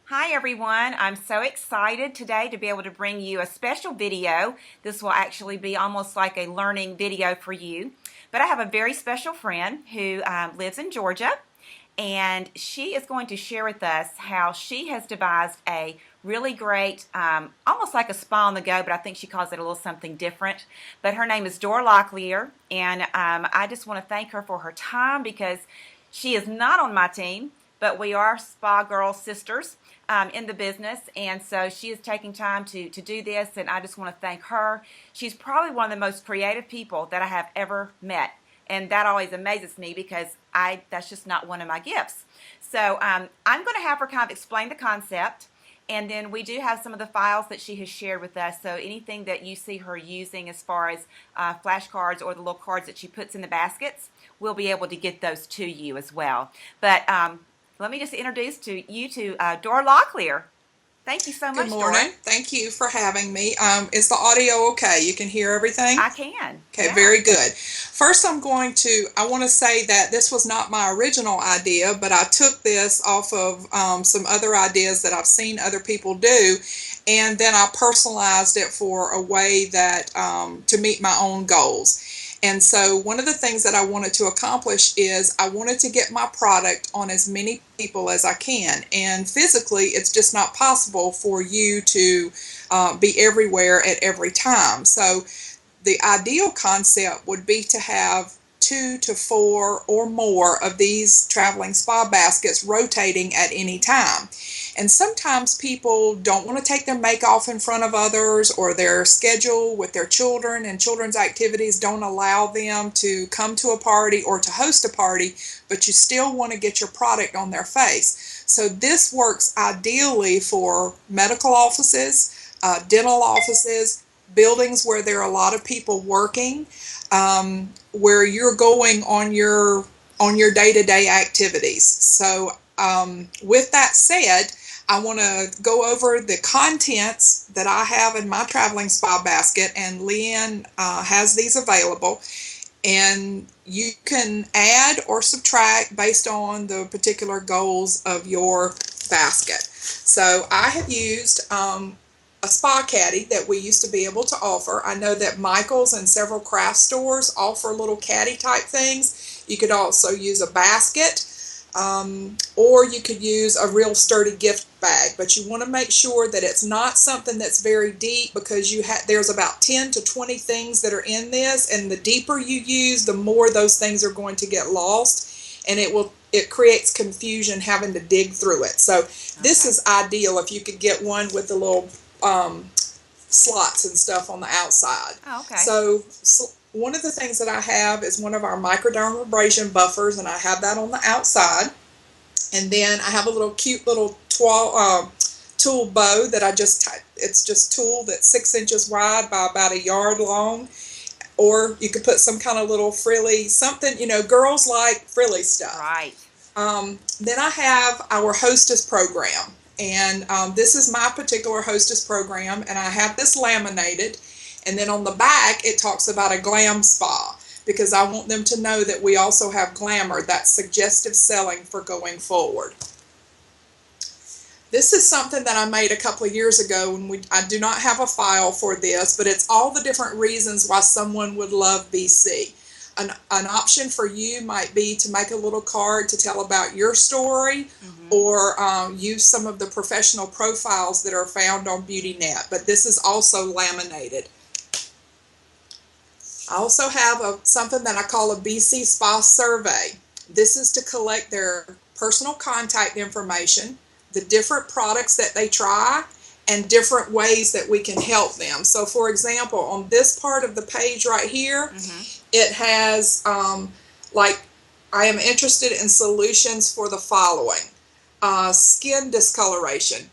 Hi everyone, I'm so excited today to be able to bring you a special video. This will actually be almost like a learning video for you. But I have a very special friend who lives in Georgia, and she is going to share with us how she has devised a really great, almost like a spa on the go, but I think she calls it a little something different. But her name is Dora Locklear, and I just want to thank her for her time because she is not on my team, but we are spa girl sisters in the business, and so she is taking time to do this, and I just want to thank her. She's probably one of the most creative people that I have ever met, and that always amazes me because that's just not one of my gifts. So I'm going to have her kind of explain the concept, and then we do have some of the files that she has shared with us. So anything that you see her using as far as flashcards or the little cards that she puts in the baskets, we'll be able to get those to you as well. But let me just introduce you to Dora Locklear. Thank you so much, Good morning. Dora. Thank you for having me. Is the audio okay? You can hear everything? I can. Okay, Yeah. very good. First, I want to say that this was not my original idea, but I took this off of some other ideas that I've seen other people do, and then I personalized it for a way that to meet my own goals. And so one of the things that I wanted to accomplish is I wanted to get my product on as many people as I can. And physically, it's just not possible for you to be everywhere at every time. So the ideal concept would be to have 2 to 4 or more of these traveling spa baskets rotating at any time. And sometimes people don't want to take their make off in front of others, or their schedule with their children and children's activities don't allow them to come to a party or to host a party, but you still want to get your product on their face. So this works ideally for medical offices, dental offices, buildings where there are a lot of people working, where you're going on your day-to-day activities. So with that said, I want to go over the contents that I have in my traveling spa basket, and Leanne has these available, and you can add or subtract based on the particular goals of your basket. So I have used a spa caddy that we used to be able to offer. I know that Michael's and several craft stores offer little caddy type things. You could also use a basket, or you could use a real sturdy gift bag, but you want to make sure that it's not something that's very deep, because there's about 10 to 20 things that are in this, and the deeper you use, the more those things are going to get lost, and it creates confusion having to dig through it. So this is ideal if you could get one with the little slots and stuff on the outside. Oh, okay. So one of the things that I have is one of our microdermabrasion buffers, and I have that on the outside. And then I have a little cute little tool bow that it's just tulle that's 6 inches wide by about a yard long. Or you could put some kind of little frilly, something, girls like frilly stuff. Right. Then I have our hostess program. And this is my particular hostess program, and I have this laminated. And then on the back, it talks about a glam spa, because I want them to know that we also have glamour, that's suggestive selling for going forward. This is something that I made a couple of years ago, and I do not have a file for this, but it's all the different reasons why someone would love BC. An option for you might be to make a little card to tell about your story, or use some of the professional profiles that are found on BeautyNet, but this is also laminated. I also have something that I call a BC Spa survey. This is to collect their personal contact information, the different products that they try, and different ways that we can help them. So for example, on this part of the page right here, it has like, I am interested in solutions for the following. Skin discoloration.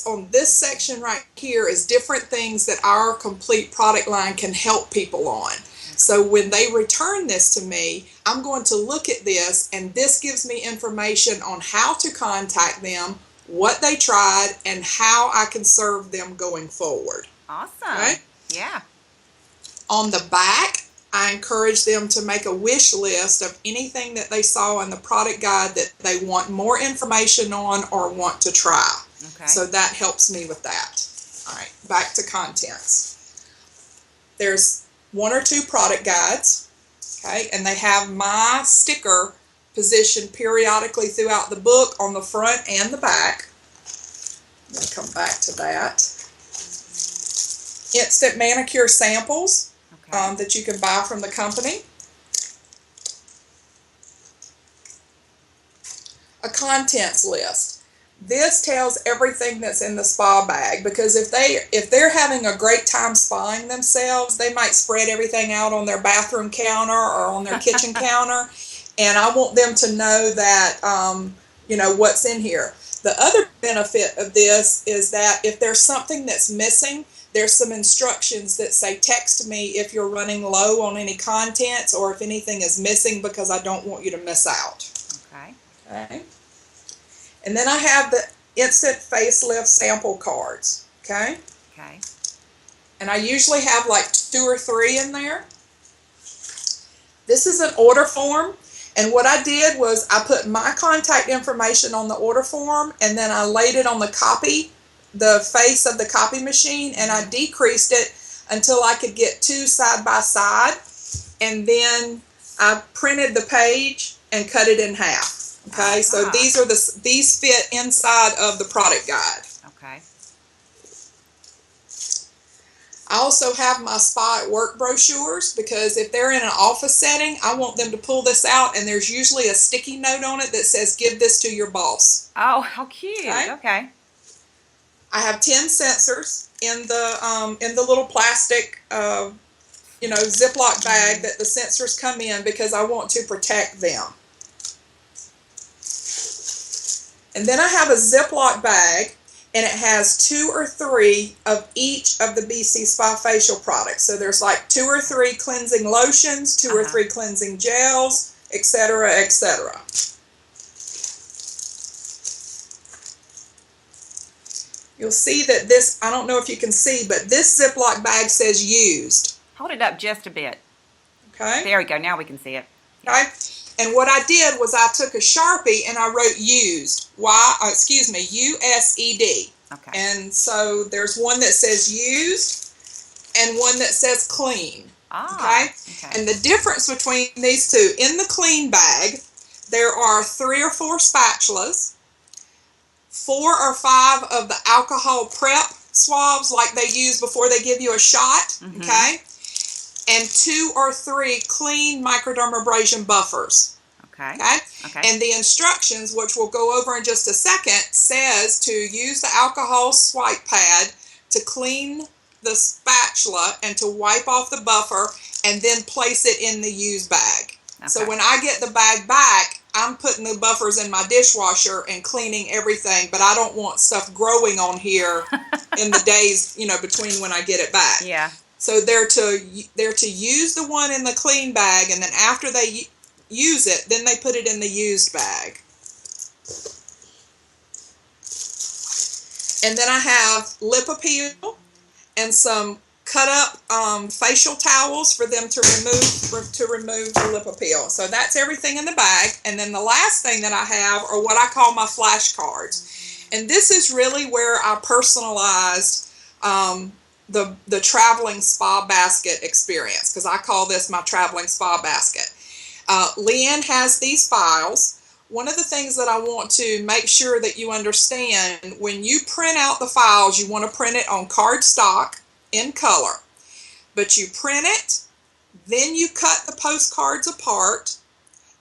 On this section right here is different things that our complete product line can help people on. So when they return this to me, I'm going to look at this, and this gives me information on how to contact them, what they tried, and how I can serve them going forward. Awesome. Right? Yeah. On the back, I encourage them to make a wish list of anything that they saw in the product guide that they want more information on or want to try. Okay. So that helps me with that. All right, back to contents. There's 1 or 2 product guides, okay, and they have my sticker positioned periodically throughout the book on the front and the back. I'm going to come back to that. Instant manicure samples, Okay. that you can buy from the company. A contents list. This tells everything that's in the spa bag, because if they're having a great time spaing themselves, they might spread everything out on their bathroom counter or on their kitchen counter, and I want them to know that what's in here. The other benefit of this is that if there's something that's missing, there's some instructions that say text me if you're running low on any contents or if anything is missing, because I don't want you to miss out. Okay. Okay. And then I have the instant facelift sample cards. Okay. Okay. And I usually have like 2 or 3 in there. This is an order form. And what I did was I put my contact information on the order form, and then I laid it on the face of the copy machine, and I decreased it until I could get 2 side by side. And then I printed the page and cut it in half. Okay, so these fit inside of the product guide. Okay. I also have my spa at work brochures, because if they're in an office setting, I want them to pull this out, and there's usually a sticky note on it that says, "Give this to your boss." Oh, how cute. Okay. I have 10 sensors in the little plastic Ziploc bag that the sensors come in, because I want to protect them. And then I have a Ziploc bag, and it has 2 or 3 of each of the BC Spa facial products. So there's like 2 or 3 cleansing lotions, 2 or 3 cleansing gels, etc., etc. You'll see that this, I don't know if you can see, but this Ziploc bag says used. Hold it up just a bit. Okay. There we go. Now we can see it. Okay. And what I did was I took a Sharpie and I wrote used. USED. Okay. And so there's one that says used and one that says clean. Okay. And the difference between these two, in the clean bag, there are 3 or 4 spatulas, 4 or 5 of the alcohol prep swabs like they use before they give you a shot. Okay. And 2 or 3 clean microdermabrasion buffers. Okay. And the instructions, which we'll go over in just a second, says to use the alcohol swipe pad to clean the spatula and to wipe off the buffer, and then place it in the used bag. So when I get the bag back, I'm putting the buffers in my dishwasher and cleaning everything, but I don't want stuff growing on here in the days, between when I get it back. Yeah. So they're to use the one in the clean bag, and then after they use it, then they put it in the used bag. And then I have lip appeal and some cut up facial towels for them to remove the lip appeal. So that's everything in the bag. And then the last thing that I have are what I call my flashcards. And this is really where I personalized the traveling spa basket experience, because I call this my traveling spa basket. Leanne has these files. One of the things that I want to make sure that you understand, when you print out the files, you want to print it on cardstock in color. But you print it, then you cut the postcards apart,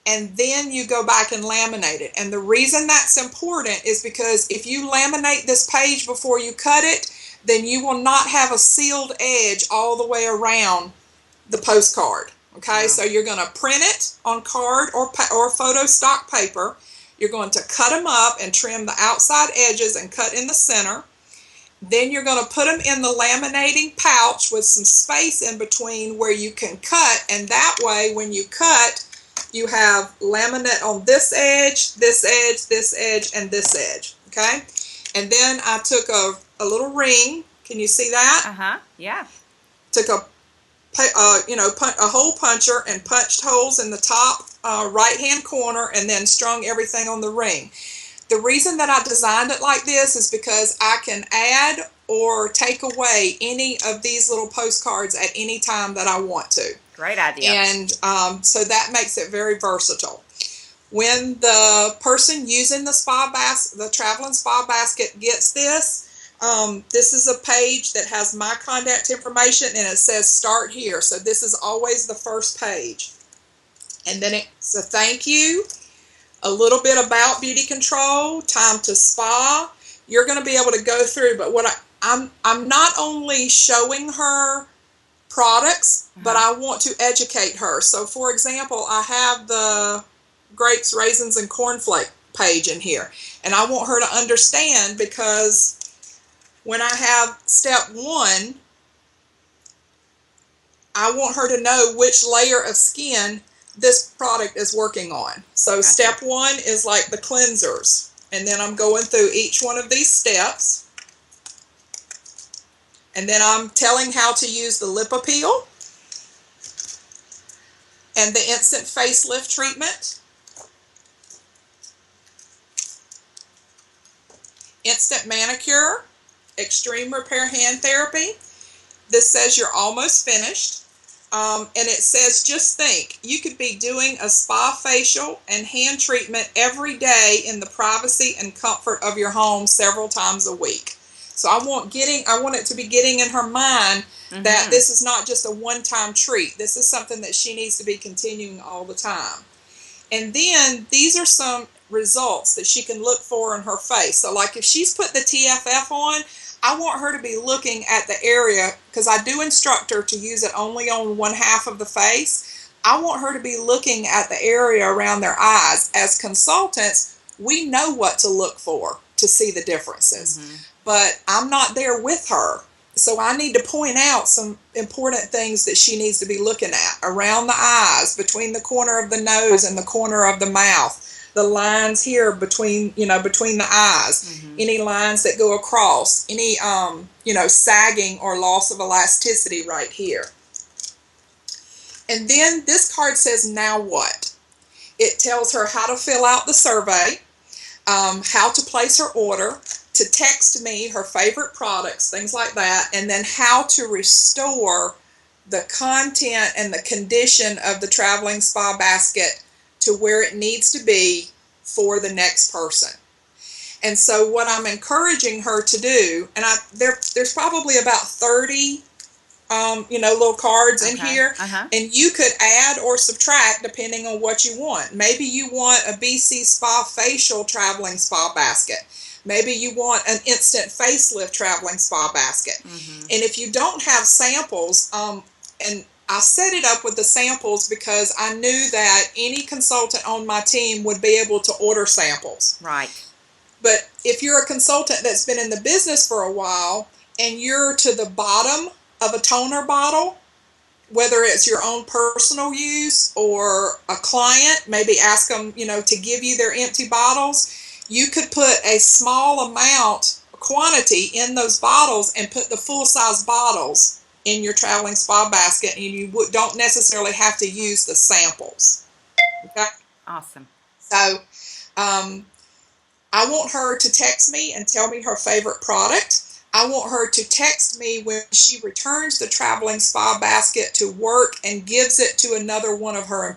and then you go back and laminate it. And the reason that's important is because if you laminate this page before you cut it, then you will not have a sealed edge all the way around the postcard. Okay, so you're going to print it on card or photo stock paper. You're going to cut them up and trim the outside edges and cut in the center. Then you're going to put them in the laminating pouch with some space in between where you can cut. And that way, when you cut, you have laminate on this edge, this edge, this edge, and this edge. Okay, and then I took a little ring. Can you see that? Yeah. Took a a hole puncher and punched holes in the top right-hand corner and then strung everything on the ring. The reason that I designed it like this is because I can add or take away any of these little postcards at any time that I want to. Great idea. And so that makes it very versatile. When the person using the traveling spa basket gets this, this is a page that has my contact information and it says start here. So this is always the first page. And then it's a thank you, a little bit about beauty control, time to spa. You're going to be able to go through, but what I'm not only showing her products, but I want to educate her. So for example, I have the grapes, raisins, and cornflake page in here. And I want her to understand, because when I have step 1, I want her to know which layer of skin this product is working on. So gotcha. Step 1 is like the cleansers. And then I'm going through each one of these steps. And then I'm telling how to use the lip appeal and the instant facelift treatment. Instant manicure, extreme repair hand therapy. This says you're almost finished. And it says, just think, you could be doing a spa facial and hand treatment every day in the privacy and comfort of your home several times a week. So I want it to be getting in her mind that this is not just a one-time treat. This is something that she needs to be continuing all the time. And then these are some results that she can look for in her face. So like if she's put the TFF on, I want her to be looking at the area, because I do instruct her to use it only on one half of the face. I want her to be looking at the area around their eyes. As consultants, we know what to look for to see the differences, but I'm not there with her. So I need to point out some important things that she needs to be looking at around the eyes, between the corner of the nose and the corner of the mouth. The lines here between the eyes, any lines that go across, any, sagging or loss of elasticity right here. And then this card says, now what? It tells her how to fill out the survey, how to place her order, to text me her favorite products, things like that, and then how to restore the content and the condition of the traveling spa basket to where it needs to be for the next person. And so what I'm encouraging her to do, and there's probably about 30 little cards in here, and you could add or subtract depending on what you want. Maybe you want a BC Spa facial traveling spa basket. Maybe you want an instant facelift traveling spa basket. And if you don't have samples, and I set it up with the samples because I knew that any consultant on my team would be able to order samples. Right. But if you're a consultant that's been in the business for a while and you're to the bottom of a toner bottle, whether it's your own personal use or a client, maybe ask them, to give you their empty bottles, you could put a small quantity in those bottles and put the full-size bottles in your traveling spa basket, and you don't necessarily have to use the samples. Okay? Awesome. So I want her to text me and tell me her favorite product. I want her to text me when she returns the traveling spa basket to work and gives it to another one of her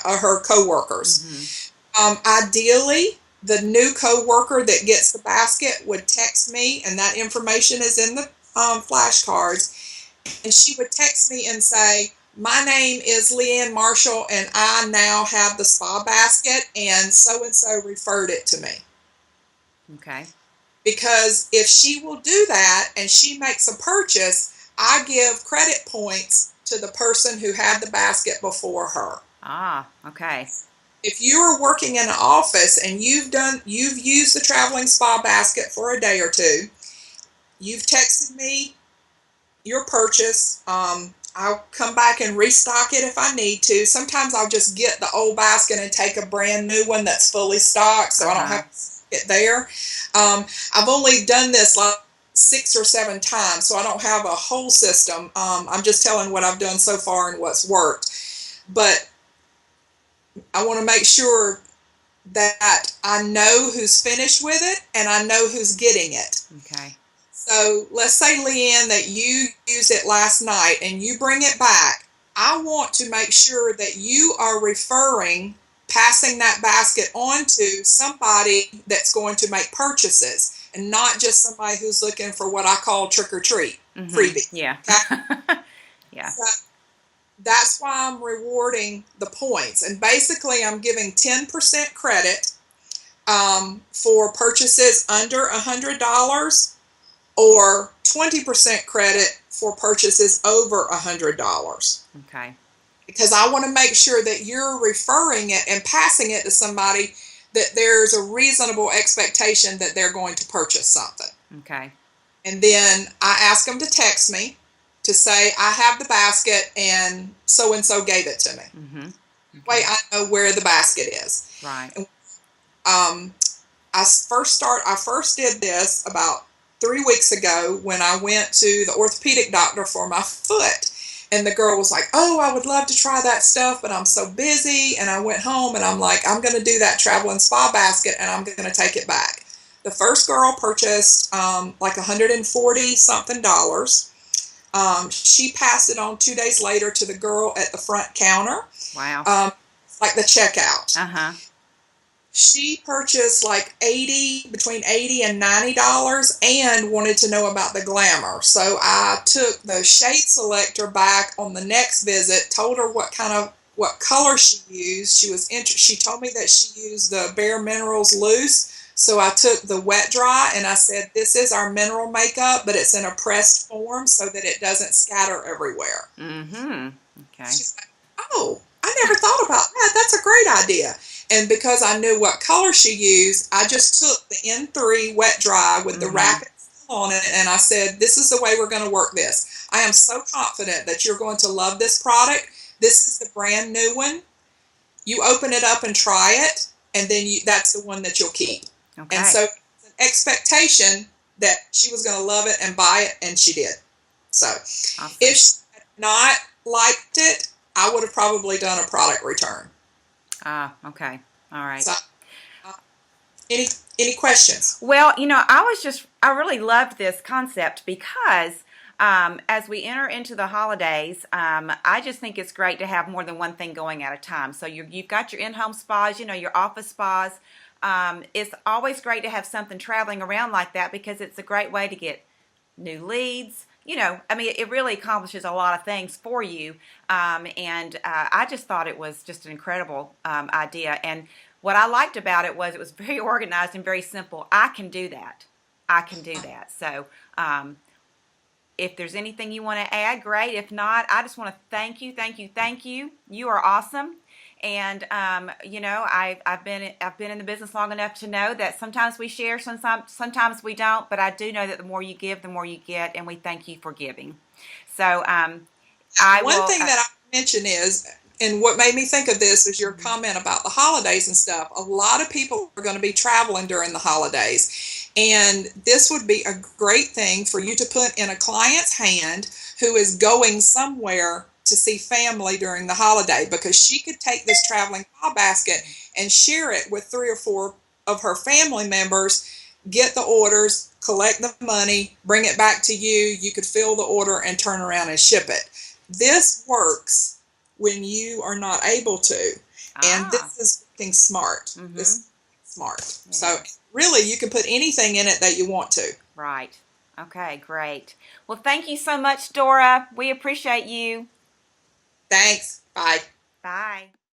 her coworkers. Ideally, the new coworker that gets the basket would text me, and that information is in the flashcards. And she would text me and say, my name is Leigh Marshall, and I now have the spa basket, and so referred it to me. Okay. Because if she will do that and she makes a purchase, I give credit points to the person who had the basket before her. Ah, okay. If you are working in an office and you've used the traveling spa basket for a day or two, you've texted me your purchase. I'll come back and restock it if I need to. Sometimes I'll just get the old basket and take a brand new one that's fully stocked, so I don't have to get there. I've only done this like 6 or 7 times, so I don't have a whole system. I'm just telling what I've done so far and what's worked. But I want to make sure that I know who's finished with it and I know who's getting it. Okay. So let's say, Leanne, that you used it last night and you bring it back. I want to make sure that you are passing that basket on to somebody that's going to make purchases and not just somebody who's looking for what I call trick or treat freebie. Yeah. Okay? Yeah. So that's why I'm rewarding the points. And basically, I'm giving 10% credit for purchases under $100 or 20% credit for purchases over $100. Okay. Because I want to make sure that you're referring it and passing it to somebody that there's a reasonable expectation that they're going to purchase something. Okay. And then I ask them to text me to say, I have the basket and so gave it to me. Okay. Way I know where the basket is. Right. I first did this about 3 weeks ago when I went to the orthopedic doctor for my foot. And the girl was like, oh, I would love to try that stuff, but I'm so busy. And I went home and I'm like, I'm going to do that travel and spa basket and I'm going to take it back. The first girl purchased like $140 something. She passed it on 2 days later to the girl at the front counter. Wow. Like the checkout. Uh-huh. She purchased like between $80 and $90 and wanted to know about the glamour. So I took the shade selector back on the next visit, told her what color she used. She told me that she used the Bare Minerals loose. So I took the wet dry and I said, this is our mineral makeup, but it's in a pressed form so that it doesn't scatter everywhere. Mm-hmm. Okay. She's like, oh, I never thought about that. That's a great idea. And because I knew what color she used, I just took the N3 wet dry with the wrap on it, and I said, this is the way we're going to work this. I am so confident that you're going to love this product. This is the brand new one. You open it up and try it, and then that's the one that you'll keep. Okay. And so it's an expectation that she was going to love it and buy it, and she did. So Awesome. if she had not liked it, I would have probably done a product return. Ah, okay. All right. So, any questions? Well, I really loved this concept because as we enter into the holidays, I just think it's great to have more than one thing going at a time. So you've got your in-home spas, your office spas. It's always great to have something traveling around like that because it's a great way to get new leads. It really accomplishes a lot of things for you. And I just thought it was just an incredible idea. And what I liked about it was very organized and very simple. I can do that. So if there's anything you want to add, great. If not, I just want to thank you. You are awesome. And I've been in the business long enough to know that sometimes we share, sometimes we don't. But I do know that the more you give, the more you get, and we thank you for giving. So one thing that I mention is, and what made me think of this is your comment about the holidays and stuff. A lot of people are going to be traveling during the holidays, and this would be a great thing for you to put in a client's hand who is going somewhere to see family during the holiday, because she could take this traveling spa basket and share it with 3 or 4 of her family members, get the orders, collect the money, bring it back to you. You could fill the order and turn around and ship it. This works when you are not able to. And this is working smart. Mm-hmm. This is smart. Yeah. So really, you can put anything in it that you want to. Right. Okay, great. Well, thank you so much, Dora. We appreciate you. Thanks. Bye. Bye.